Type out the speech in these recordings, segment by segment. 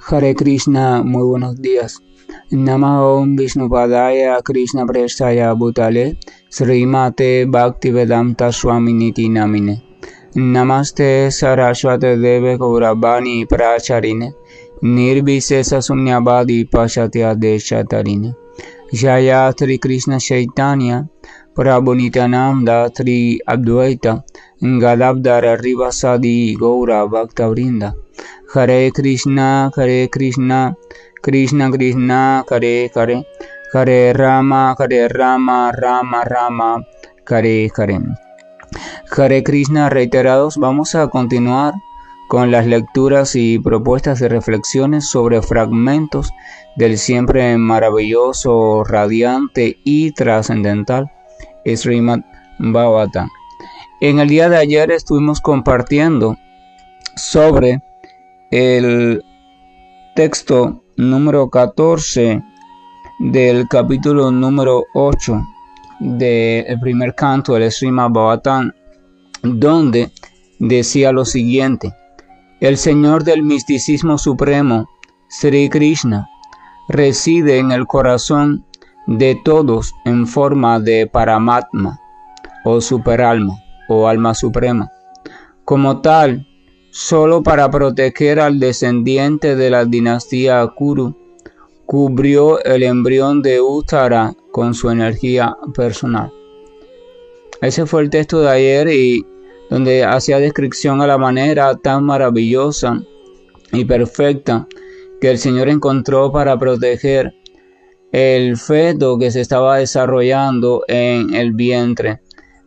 Hare Krishna, muy buenos días. Namo Om Vishnupadaya Krishna Prestaya Bhutale Srimate Bhaktivedanta Swaminiti Namine Namaste Saraswate Deve Gauravani Pracharine Nirvisesa Sunyavadi Pashatya Deshatarine Jaya Sri Krishna Chaitanya Prabhu Nityananda Sri Advaita Gadadhara Rivasadi Gaura Bhaktavrinda Hare Krishna, Krishna Krishna, Hare Hare, Hare Rama, Rama Rama, Hare Hare. Hare Krishna reiterados, vamos a continuar con las lecturas y propuestas de reflexiones sobre fragmentos del siempre maravilloso, radiante y trascendental Srimad Bhagavatam. En el día de ayer estuvimos compartiendo sobre el texto número 14 del capítulo número 8 del primer canto del Srimad Bhagavatam, donde decía lo siguiente: el Señor del misticismo supremo, Sri Krishna, reside en el corazón de todos en forma de Paramatma, o superalma, o alma suprema. Como tal, solo para proteger al descendiente de la dinastía Kuru, cubrió el embrión de Uttara con su energía personal. Ese fue el texto de ayer, y donde hacía descripción a la manera tan maravillosa y perfecta que el Señor encontró para proteger el feto que se estaba desarrollando en el vientre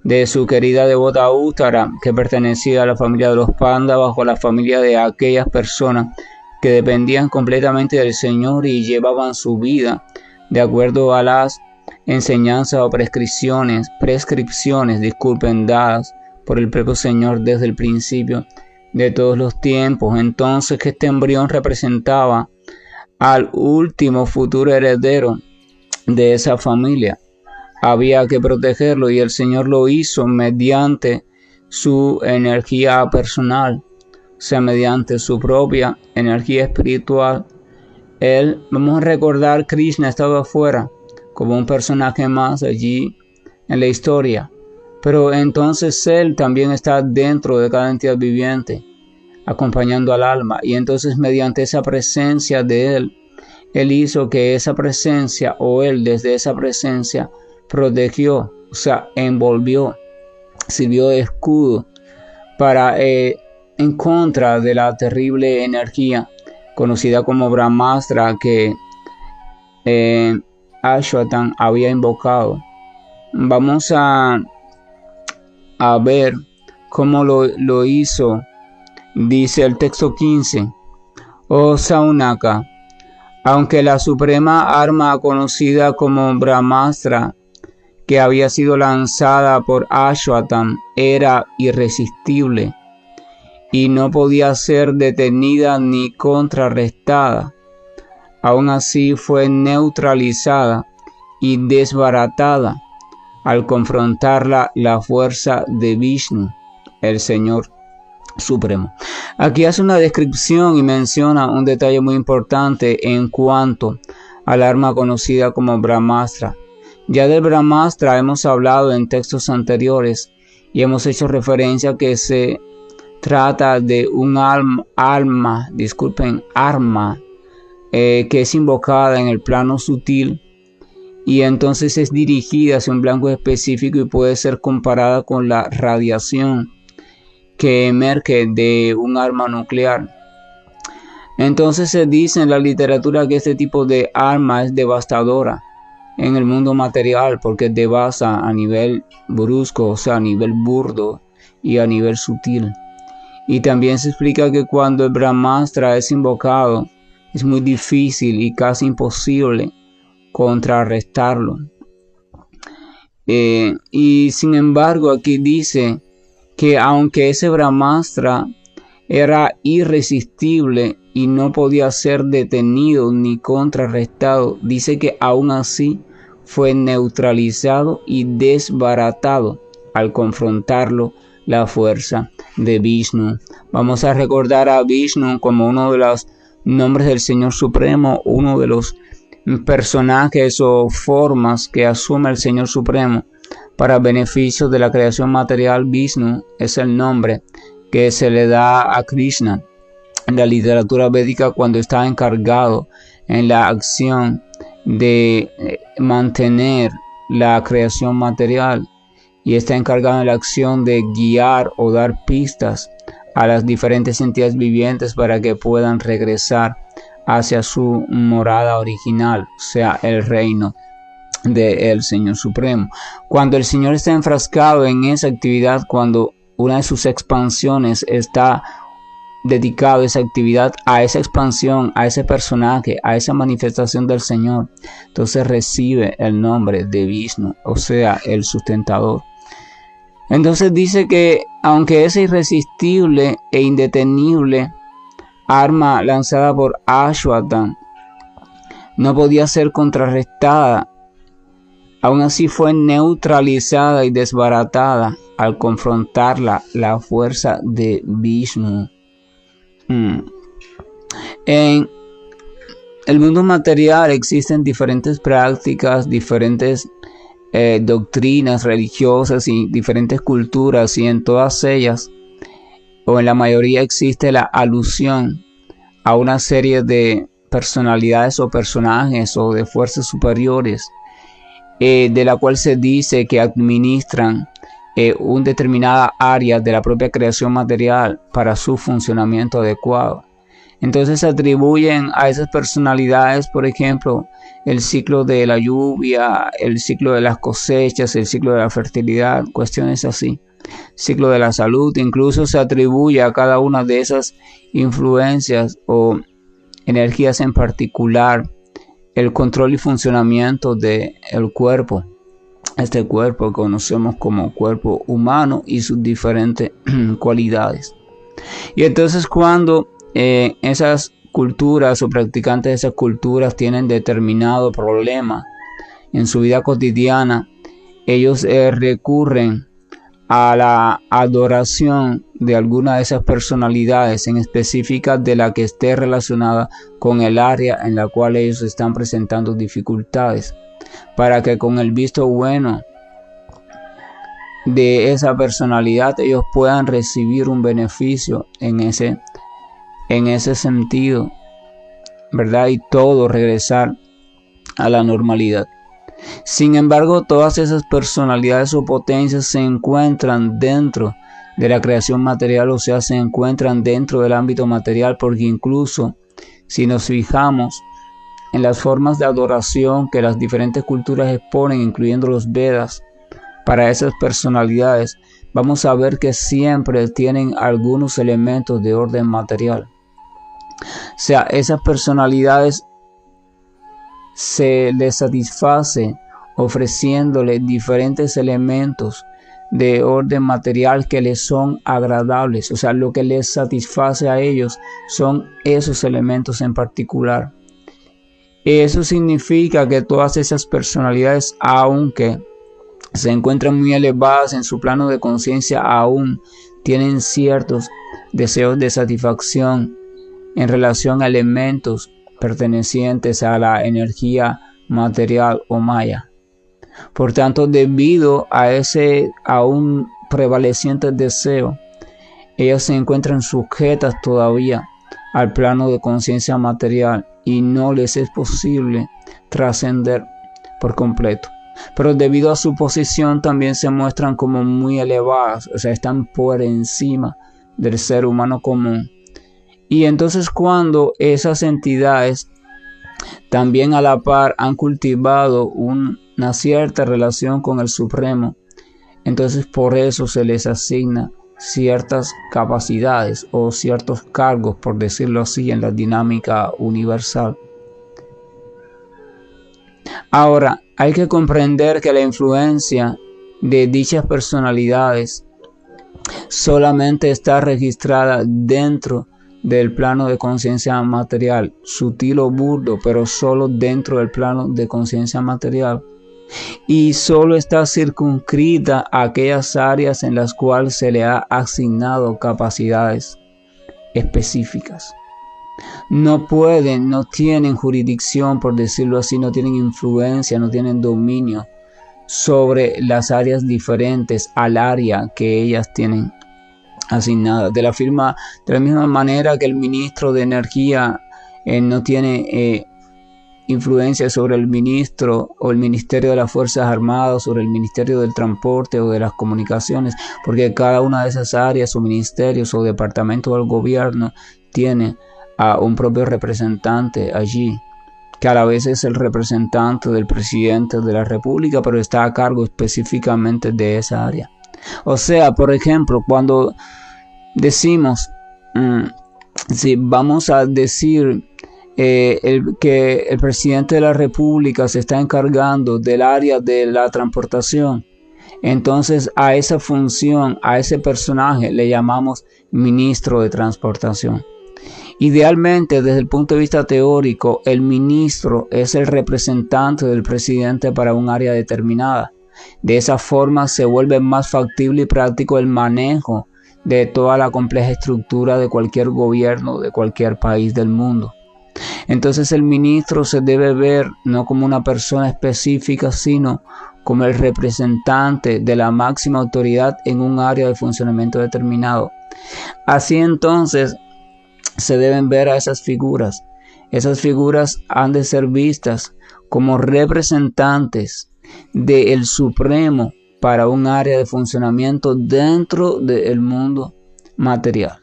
de su querida devota Uttara, que pertenecía a la familia de los Panda, bajo la familia de aquellas personas que dependían completamente del Señor y llevaban su vida de acuerdo a las enseñanzas o prescripciones, dadas por el propio Señor desde el principio de todos los tiempos. Entonces, que este embrión representaba al último futuro heredero de esa familia. Había que protegerlo, y el Señor lo hizo mediante su energía personal, o sea, mediante su propia energía espiritual. Vamos a recordar, Krishna estaba afuera como un personaje más allí en la historia, pero entonces Él también está dentro de cada entidad viviente, acompañando al alma, y entonces mediante esa presencia de Él hizo que esa presencia, o Él desde esa presencia, protegió, o sea, envolvió, sirvió de escudo para en contra de la terrible energía conocida como Brahmastra que Ashwatan había invocado. Vamos a ver cómo lo hizo. Dice el texto 15: Oh Saunaka, aunque la suprema arma conocida como Brahmastra, que había sido lanzada por Ashwatan, era irresistible y no podía ser detenida ni contrarrestada, aún así fue neutralizada y desbaratada al confrontarla la fuerza de Vishnu, el Señor Supremo. Aquí hace una descripción y menciona un detalle muy importante en cuanto al arma conocida como Brahmastra. Ya del Brahmastra hemos hablado en textos anteriores y hemos hecho referencia a que se trata de un arma que es invocada en el plano sutil, y entonces es dirigida hacia un blanco específico y puede ser comparada con la radiación que emerge de un arma nuclear. Entonces se dice en la literatura que este tipo de arma es devastadora en el mundo material, porque devasta a nivel brusco, o sea, a nivel burdo y a nivel sutil. Y también se explica que cuando el Brahmastra es invocado, es muy difícil y casi imposible contrarrestarlo. Y sin embargo, aquí dice que aunque ese Brahmastra era irresistible y no podía ser detenido ni contrarrestado, dice que aún así fue neutralizado y desbaratado al confrontarlo la fuerza de Vishnu. Vamos a recordar a Vishnu como uno de los nombres del Señor Supremo, uno de los personajes o formas que asume el Señor Supremo para beneficio de la creación material, Vishnu, es el nombre que se le da a Krishna en la literatura védica cuando está encargado en la acción de mantener la creación material y está encargado en la acción de guiar o dar pistas a las diferentes entidades vivientes para que puedan regresar hacia su morada original, o sea, el reino del Señor Supremo. Cuando el Señor está enfrascado en esa actividad, cuando una de sus expansiones está dedicado esa actividad a esa expansión, a ese personaje, a esa manifestación del Señor, entonces recibe el nombre de Vishnu, o sea, el sustentador. Entonces dice que aunque esa irresistible e indetenible arma lanzada por Ashwatthama no podía ser contrarrestada, aún así fue neutralizada y desbaratada al confrontarla la fuerza de Vishnu. En el mundo material existen diferentes prácticas, diferentes doctrinas religiosas y diferentes culturas, y en todas ellas, o en la mayoría, existe la alusión a una serie de personalidades o personajes o de fuerzas superiores, de la cual se dice que administran una determinada área de la propia creación material para su funcionamiento adecuado. Entonces se atribuyen a esas personalidades, por ejemplo, el ciclo de la lluvia, el ciclo de las cosechas, el ciclo de la fertilidad, cuestiones así, ciclo de la salud. Incluso se atribuye a cada una de esas influencias o energías en particular el control y funcionamiento del cuerpo. Este cuerpo que conocemos como cuerpo humano y sus diferentes cualidades. Y entonces cuando esas culturas o practicantes de esas culturas tienen determinado problema en su vida cotidiana, ellos recurren a la adoración de alguna de esas personalidades en específica de la que esté relacionada con el área en la cual ellos están presentando dificultades, para que con el visto bueno de esa personalidad ellos puedan recibir un beneficio en ese sentido, ¿verdad? Y todo regresar a la normalidad. Sin embargo, todas esas personalidades o potencias se encuentran dentro de la creación material, o sea, se encuentran dentro del ámbito material, porque incluso si nos fijamos en las formas de adoración que las diferentes culturas exponen, incluyendo los Vedas, para esas personalidades, vamos a ver que siempre tienen algunos elementos de orden material. O sea, esas personalidades se les satisface ofreciéndole diferentes elementos de orden material que les son agradables. O sea, lo que les satisface a ellos son esos elementos en particular. Eso significa que todas esas personalidades, aunque se encuentran muy elevadas en su plano de conciencia, aún tienen ciertos deseos de satisfacción en relación a elementos pertenecientes a la energía material o maya. Por tanto, debido a ese aún prevaleciente deseo, ellas se encuentran sujetas todavía al plano de conciencia material y no les es posible trascender por completo. Pero debido a su posición también se muestran como muy elevadas, o sea, están por encima del ser humano común. Y entonces cuando esas entidades también a la par han cultivado una cierta relación con el Supremo, entonces por eso se les asigna ciertas capacidades o ciertos cargos, por decirlo así, en la dinámica universal. Ahora, hay que comprender que la influencia de dichas personalidades solamente está registrada dentro del plano de conciencia material, sutil o burdo, pero solo dentro del plano de conciencia material, y solo está circunscrita a aquellas áreas en las cuales se le ha asignado capacidades específicas. No pueden, no tienen jurisdicción, por decirlo así, no tienen influencia, no tienen dominio sobre las áreas diferentes al área que ellas tienen asignada. De la misma manera que el ministro de Energía no tiene influencia sobre el ministro o el Ministerio de las Fuerzas Armadas, sobre el Ministerio del Transporte o de las Comunicaciones, porque cada una de esas áreas o ministerios o departamentos del gobierno tiene a un propio representante allí, que a la vez es el representante del presidente de la República, pero está a cargo específicamente de esa área. O sea, por ejemplo, cuando decimos, si vamos a decir que el presidente de la República se está encargando del área de la transportación, entonces a esa función, a ese personaje le llamamos ministro de transportación. Idealmente, desde el punto de vista teórico, el ministro es el representante del presidente para un área determinada. De esa forma se vuelve más factible y práctico el manejo de toda la compleja estructura de cualquier gobierno, de cualquier país del mundo. Entonces el ministro se debe ver no como una persona específica, sino como el representante de la máxima autoridad en un área de funcionamiento determinado. Así entonces se deben ver a esas figuras. Esas figuras han de ser vistas como representantes del Supremo para un área de funcionamiento dentro del mundo material.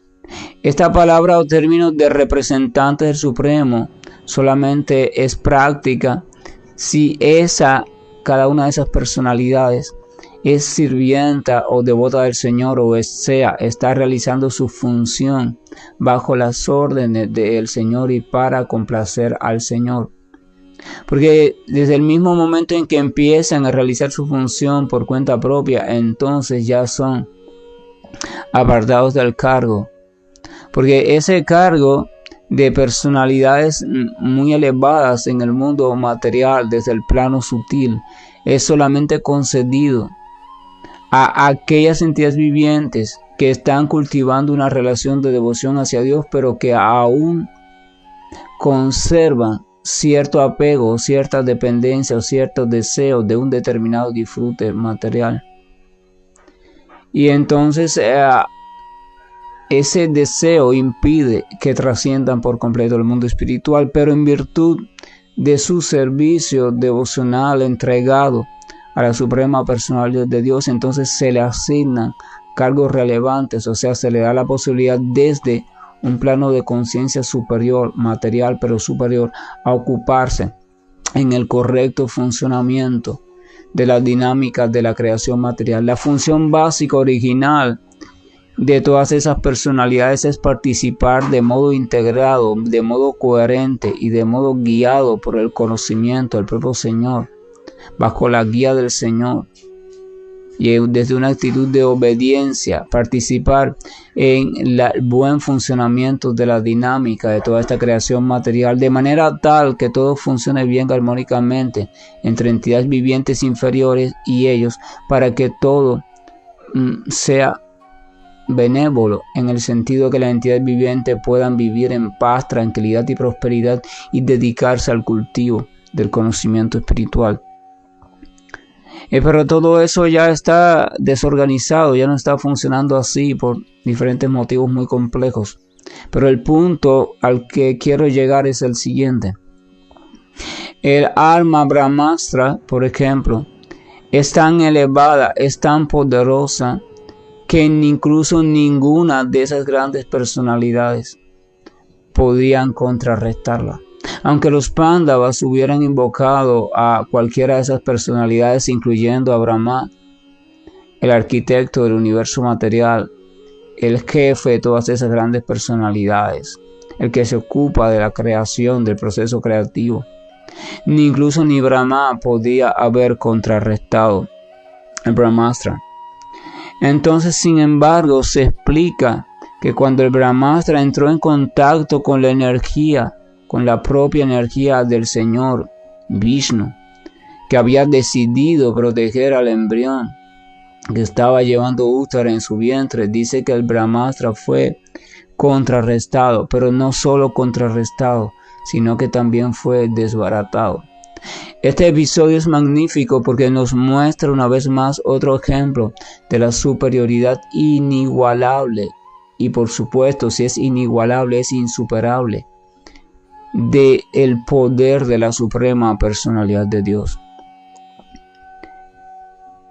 Esta palabra o término de representante del Supremo solamente es práctica si cada una de esas personalidades es sirvienta o devota del Señor, o está realizando su función bajo las órdenes del Señor y para complacer al Señor. Porque desde el mismo momento en que empiezan a realizar su función por cuenta propia, entonces ya son apartados del cargo. Porque ese cargo de personalidades muy elevadas en el mundo material, desde el plano sutil, es solamente concedido a aquellas entidades vivientes que están cultivando una relación de devoción hacia Dios, pero que aún conservan cierto apego, cierta dependencia o ciertos deseos de un determinado disfrute material. Y entonces ese deseo impide que trasciendan por completo el mundo espiritual, pero en virtud de su servicio devocional entregado a la suprema personalidad de Dios, entonces se le asignan cargos relevantes, o sea, se le da la posibilidad desde un plano de conciencia superior, material, pero superior, a ocuparse en el correcto funcionamiento de las dinámicas de la creación material. La función básica original de todas esas personalidades es participar de modo integrado, de modo coherente y de modo guiado por el conocimiento del propio Señor, bajo la guía del Señor, y desde una actitud de obediencia, participar en el buen funcionamiento de la dinámica de toda esta creación material, de manera tal que todo funcione bien armónicamente entre entidades vivientes inferiores y ellos, para que todo sea benévolo, en el sentido que las entidades vivientes puedan vivir en paz, tranquilidad y prosperidad y dedicarse al cultivo del conocimiento espiritual. Pero todo eso ya está desorganizado, ya no está funcionando así por diferentes motivos muy complejos. Pero el punto al que quiero llegar es el siguiente. El alma Brahmastra, por ejemplo, es tan elevada, es tan poderosa, que incluso ninguna de esas grandes personalidades podían contrarrestarla. Aunque los Pándavas hubieran invocado a cualquiera de esas personalidades, incluyendo a Brahma, el arquitecto del universo material, el jefe de todas esas grandes personalidades, el que se ocupa de la creación, del proceso creativo, ni Brahma podía haber contrarrestado el Brahmastra. Entonces, sin embargo, se explica que cuando el Brahmastra entró en contacto con la energía, con la propia energía del Señor Vishnu, que había decidido proteger al embrión que estaba llevando Uttara en su vientre, dice que el Brahmastra fue contrarrestado, pero no solo contrarrestado, sino que también fue desbaratado. Este episodio es magnífico porque nos muestra una vez más otro ejemplo de la superioridad inigualable, y por supuesto, si es inigualable, es insuperable, de el poder de la suprema personalidad de Dios.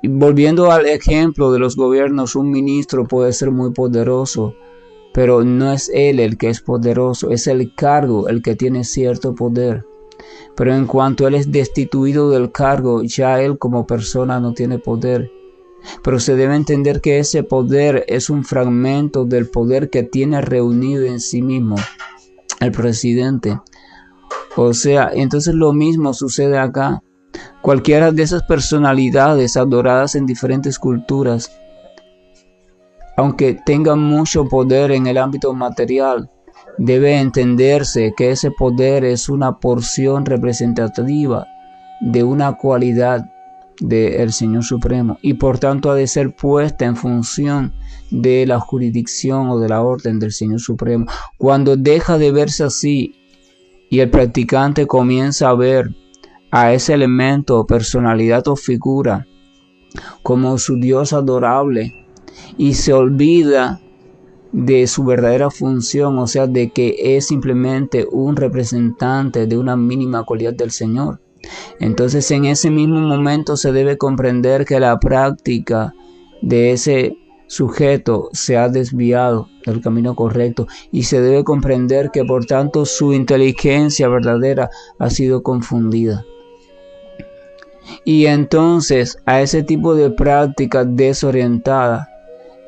Y volviendo al ejemplo de los gobiernos, un ministro puede ser muy poderoso, pero no es él el que es poderoso, es el cargo el que tiene cierto poder. Pero en cuanto él es destituido del cargo, ya él como persona no tiene poder. Pero se debe entender que ese poder es un fragmento del poder que tiene reunido en sí mismo el presidente. O sea, entonces lo mismo sucede acá. Cualquiera de esas personalidades adoradas en diferentes culturas, aunque tengan mucho poder en el ámbito material, debe entenderse que ese poder es una porción representativa de una cualidad del Señor Supremo y por tanto ha de ser puesta en función de la jurisdicción o de la orden del Señor Supremo. Cuando deja de verse así y el practicante comienza a ver a ese elemento, personalidad o figura como su Dios adorable y se olvida de su verdadera función, o sea, de que es simplemente un representante de una mínima cualidad del Señor. Entonces en ese mismo momento se debe comprender que la práctica de ese sujeto se ha desviado del camino correcto y se debe comprender que por tanto su inteligencia verdadera ha sido confundida. Y entonces a ese tipo de práctica desorientada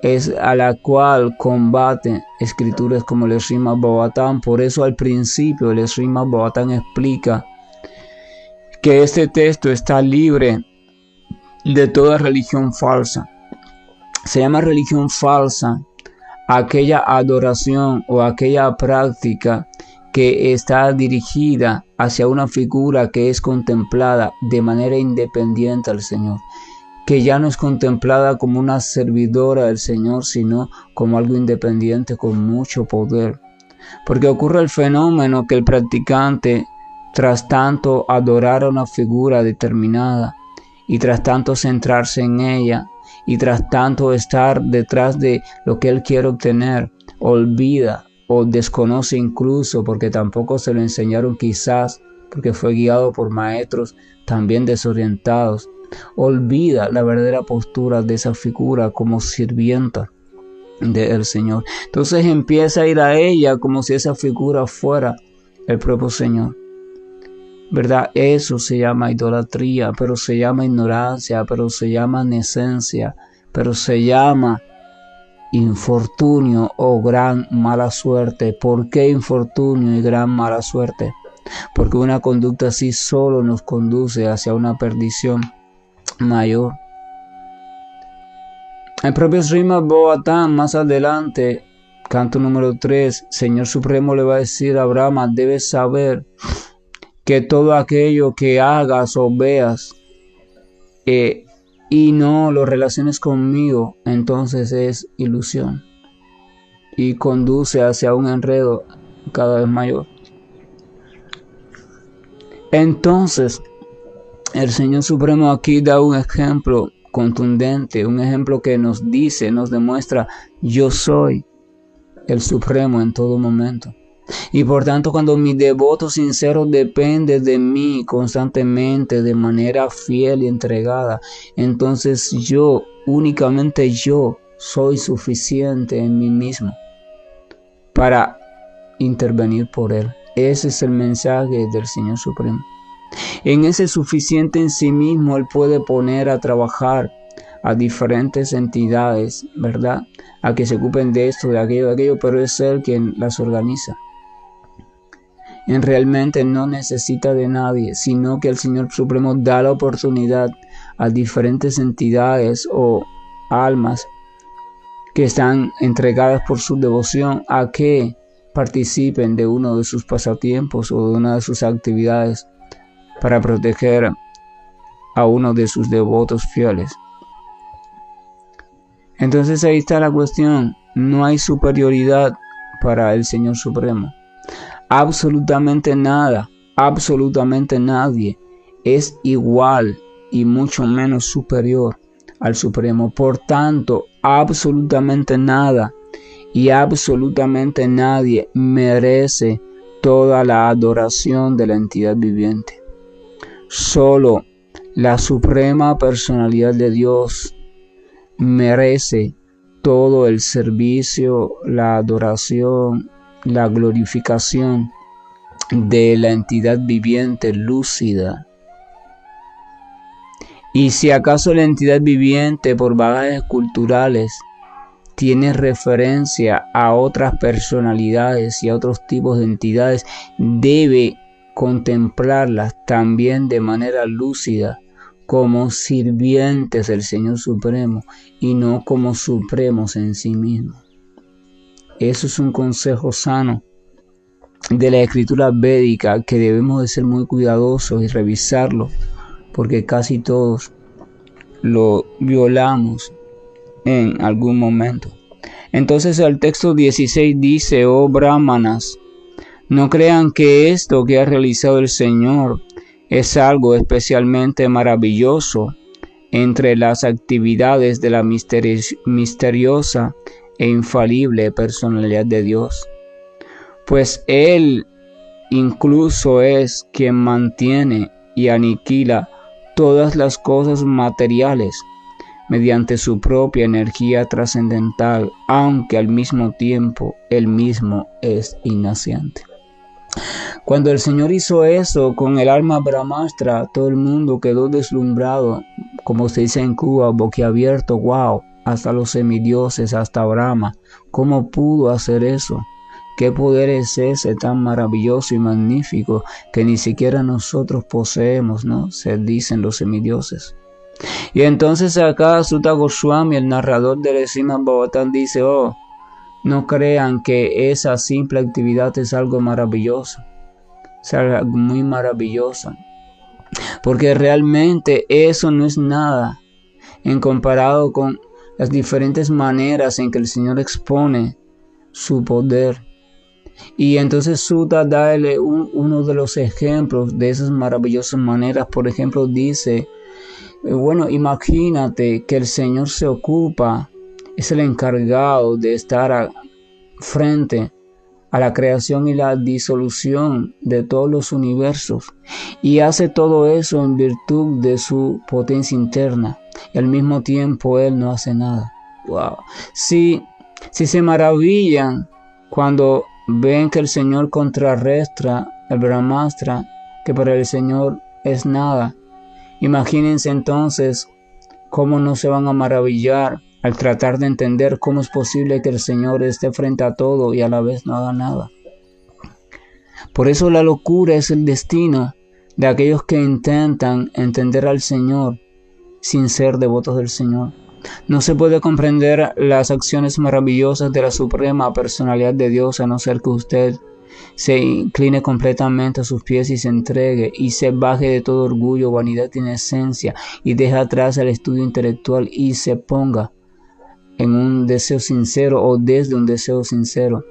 es a la cual combaten escrituras como el Srimad Bhagavatam. Por eso al principio el Srimad Bhagavatam explica que este texto está libre de toda religión falsa. Se llama religión falsa aquella adoración o aquella práctica que está dirigida hacia una figura que es contemplada de manera independiente al Señor, que ya no es contemplada como una servidora del Señor, sino como algo independiente con mucho poder. Porque ocurre el fenómeno que el practicante, tras tanto adorar a una figura determinada, y tras tanto centrarse en ella, y tras tanto estar detrás de lo que él quiere obtener, olvida o desconoce incluso, porque tampoco se lo enseñaron quizás, porque fue guiado por maestros también desorientados, olvida la verdadera postura de esa figura como sirvienta del Señor. Entonces empieza a ir a ella como si esa figura fuera el propio Señor, ¿verdad? Eso se llama idolatría, pero se llama ignorancia, pero se llama nesencia, pero se llama infortunio o gran mala suerte. ¿Por qué infortunio y gran mala suerte? Porque una conducta así solo nos conduce hacia una perdición mayor. El propio Srimad Bhagavatam más adelante, canto número 3, Señor Supremo le va a decir a Brahma: debes saber que todo aquello que hagas o veas y no lo relaciones conmigo, entonces es ilusión y conduce hacia un enredo cada vez mayor. Entonces el Señor Supremo aquí da un ejemplo contundente, un ejemplo que nos dice, nos demuestra: yo soy el Supremo en todo momento. Y por tanto, cuando mi devoto sincero depende de mí constantemente, de manera fiel y entregada, entonces yo, únicamente yo, soy suficiente en mí mismo para intervenir por él. Ese es el mensaje del Señor Supremo. En ese suficiente en sí mismo, él puede poner a trabajar a diferentes entidades, ¿verdad?, a que se ocupen de esto, de aquello, pero es él quien las organiza. Él realmente no necesita de nadie, sino que el Señor Supremo da la oportunidad a diferentes entidades o almas que están entregadas por su devoción a que participen de uno de sus pasatiempos o de una de sus actividades para proteger a uno de sus devotos fieles. Entonces ahí está la cuestión: no hay superioridad para el Señor Supremo. Absolutamente nada, absolutamente nadie es igual y mucho menos superior al Supremo. Por tanto, absolutamente nada y absolutamente nadie merece toda la adoración de la entidad viviente. Solo la suprema personalidad de Dios merece todo el servicio, la adoración, la glorificación de la entidad viviente lúcida. Y si acaso la entidad viviente, por bagajes culturales, tiene referencia a otras personalidades y a otros tipos de entidades, debe contemplarlas también de manera lúcida como sirvientes del Señor Supremo y no como supremos en sí mismos. Eso es un consejo sano de la escritura védica que debemos de ser muy cuidadosos y revisarlo, porque casi todos lo violamos en algún momento. Entonces el texto 16 dice: oh brahmanas, no crean que esto que ha realizado el Señor es algo especialmente maravilloso entre las actividades de la misteriosa e infalible personalidad de Dios, pues Él incluso es quien mantiene y aniquila todas las cosas materiales mediante su propia energía trascendental, aunque al mismo tiempo Él mismo es innaciente. Cuando el Señor hizo eso con el alma brahmastra, todo el mundo quedó deslumbrado, como se dice en Cuba, boquiabierto. Wow, hasta los semidioses, hasta Brahma. ¿Cómo pudo hacer eso? ¿Qué poder es ese tan maravilloso y magnífico que ni siquiera nosotros poseemos, ¿no? Se dicen los semidioses. Y entonces acá Sutta Goswami, el narrador del Srimad Bhagavatam, dice: oh, no crean que esa simple actividad es algo maravilloso, es algo muy maravilloso, porque realmente eso no es nada en comparado con las diferentes maneras en que el Señor expone su poder. Y entonces Sutta da uno de los ejemplos de esas maravillosas maneras. Por ejemplo, dice: bueno, imagínate que el Señor se ocupa, es el encargado de estar frente a la creación y la disolución de todos los universos, y hace todo eso en virtud de su potencia interna, y al mismo tiempo Él no hace nada. Wow. Si se maravillan cuando ven que el Señor contrarresta el Brahmastra, que para el Señor es nada, imagínense entonces cómo no se van a maravillar al tratar de entender cómo es posible que el Señor esté frente a todo y a la vez no haga nada. Por eso la locura es el destino de aquellos que intentan entender al Señor sin ser devotos del Señor. No se puede comprender las acciones maravillosas de la suprema personalidad de Dios a no ser que usted se incline completamente a sus pies y se entregue y se baje de todo orgullo, vanidad y inocencia y deje atrás el estudio intelectual y se ponga en un deseo sincero o desde un deseo sincero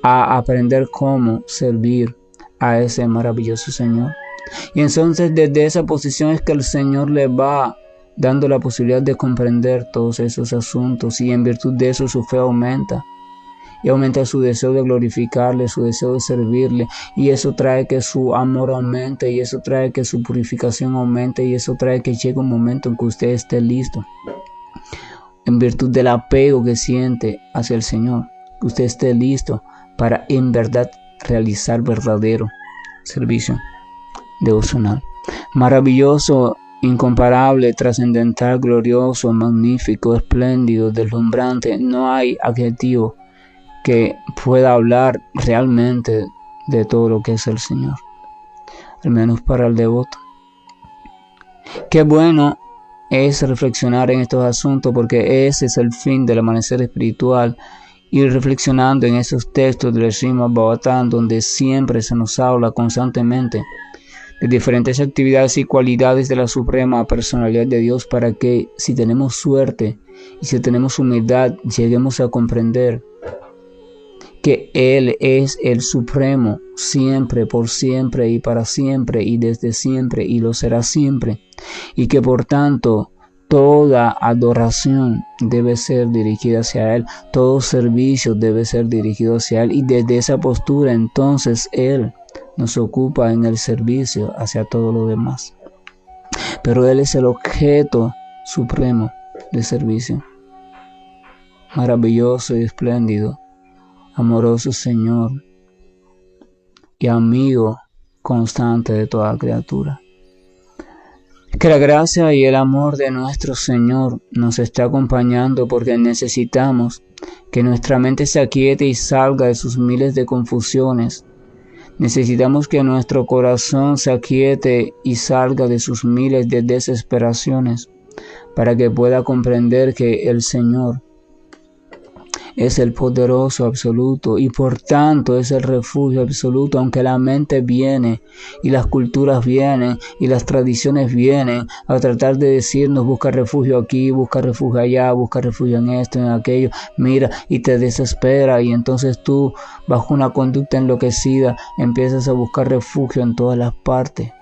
a aprender cómo servir a ese maravilloso Señor. Y entonces desde esa posición es que el Señor le va dando la posibilidad de comprender todos esos asuntos, y en virtud de eso su fe aumenta. Y aumenta su deseo de glorificarle, su deseo de servirle, y eso trae que su amor aumente, y eso trae que su purificación aumente, y eso trae que llegue un momento en que usted esté listo, en virtud del apego que siente hacia el Señor, que usted esté listo para en verdad realizar verdadero servicio devocional. Maravilloso, incomparable, trascendental, glorioso, magnífico, espléndido, deslumbrante. No hay adjetivo que pueda hablar realmente de todo lo que es el Señor, al menos para el devoto. Qué bueno es reflexionar en estos asuntos, porque ese es el fin del amanecer espiritual, ir reflexionando en esos textos del Srimad Bhagavatam, donde siempre se nos habla constantemente de diferentes actividades y cualidades de la suprema personalidad de Dios, para que si tenemos suerte y si tenemos humildad lleguemos a comprender que Él es el Supremo, siempre, por siempre y para siempre y desde siempre y lo será siempre, y que por tanto toda adoración debe ser dirigida hacia Él, todo servicio debe ser dirigido hacia Él, y desde esa postura entonces Él nos ocupa en el servicio hacia todo lo demás. Pero Él es el objeto supremo de servicio. Maravilloso y espléndido, amoroso Señor y amigo constante de toda criatura. Que la gracia y el amor de nuestro Señor nos esté acompañando, porque necesitamos que nuestra mente se aquiete y salga de sus miles de confusiones. Necesitamos que nuestro corazón se aquiete y salga de sus miles de desesperaciones, para que pueda comprender que el Señor es el poderoso absoluto y por tanto es el refugio absoluto, aunque la mente viene y las culturas vienen y las tradiciones vienen a tratar de decirnos busca refugio aquí, busca refugio allá, busca refugio en esto, en aquello, mira, y te desespera, y entonces tú bajo una conducta enloquecida empiezas a buscar refugio en todas las partes.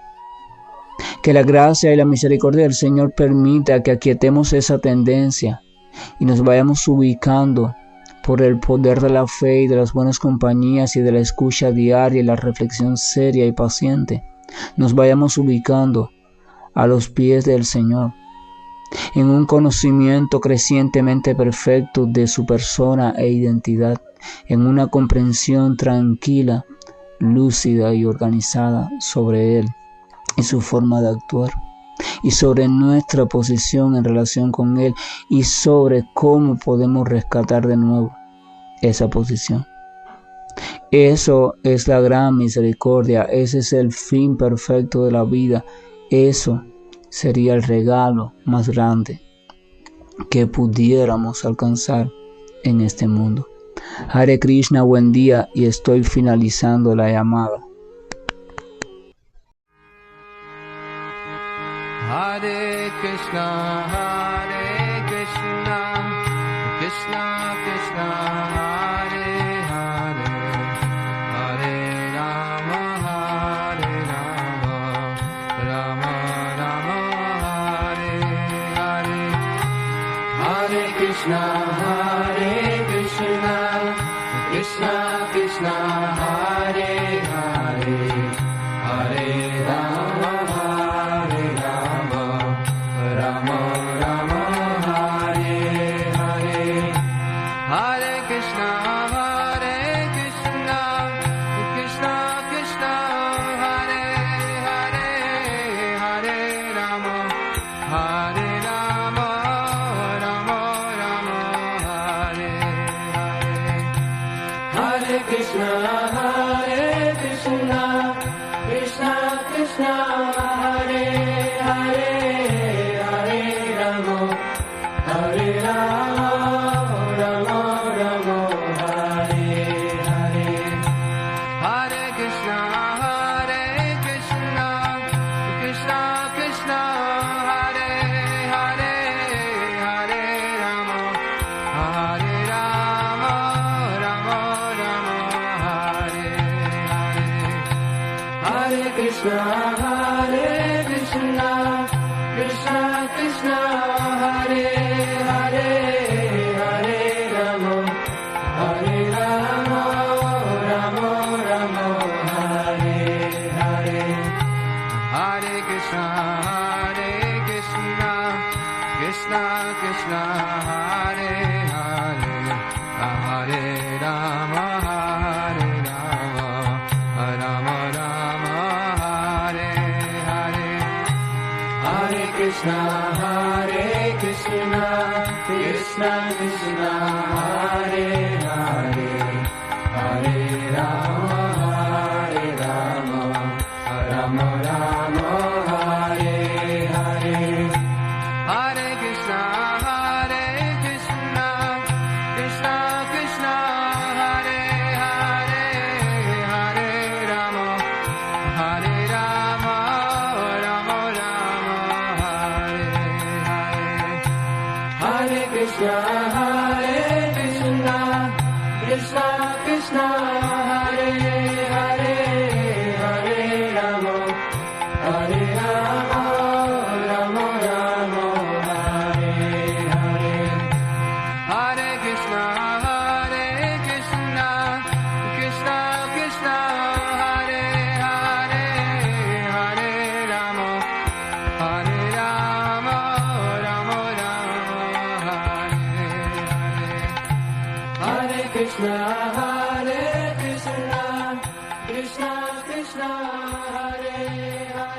Que la gracia y la misericordia del Señor permita que aquietemos esa tendencia y nos vayamos ubicando por el poder de la fe y de las buenas compañías y de la escucha diaria y la reflexión seria y paciente. Nos vayamos ubicando a los pies del Señor, en un conocimiento crecientemente perfecto de su persona e identidad, en una comprensión tranquila, lúcida y organizada sobre Él y su forma de actuar, y sobre nuestra posición en relación con Él, y sobre cómo podemos rescatar de nuevo esa posición. Eso es la gran misericordia, ese es el fin perfecto de la vida, eso sería el regalo más grande que pudiéramos alcanzar en este mundo. Hare Krishna, buen día, y estoy finalizando la llamada. Hare Krishna, Krishna Krishna, Hare Hare, Hare Rama, Rama Rama, Hare Hare. Hare Krishna, Krishna Krishna, Hare Hare, Hare Rama, Rama Rama, Hare Hare. Hare Krishna, Krishna Krishna, Hare Hare, Hare Rama, Rama Rama, Hare Hare. Hare Krishna, Krishna Krishna, Hare Hare, Hare Rama, Rama Rama, Hare Hare. Hare Krishna, Krishna Krishna, Hare Hare, Hare Rama, Rama Rama, Hare Hare. Hare Krishna, Krishna Krishna, Hare Hare, Hare Rama, Rama Rama, Hare Hare. Hare Krishna, Krishna Krishna, Hare Hare, Hare Rama, Rama Rama, Hare Hare. Hare Krishna, Krishna Krishna, Hare Hare, Hare Rama, Rama Rama, Hare Hare. Hare Krishna, Krishna Krishna, Hare Hare, Hare Rama, Rama Rama, Hare Hare. Hare Krishna, Krishna Krishna, Krishna Krishna Hare Hare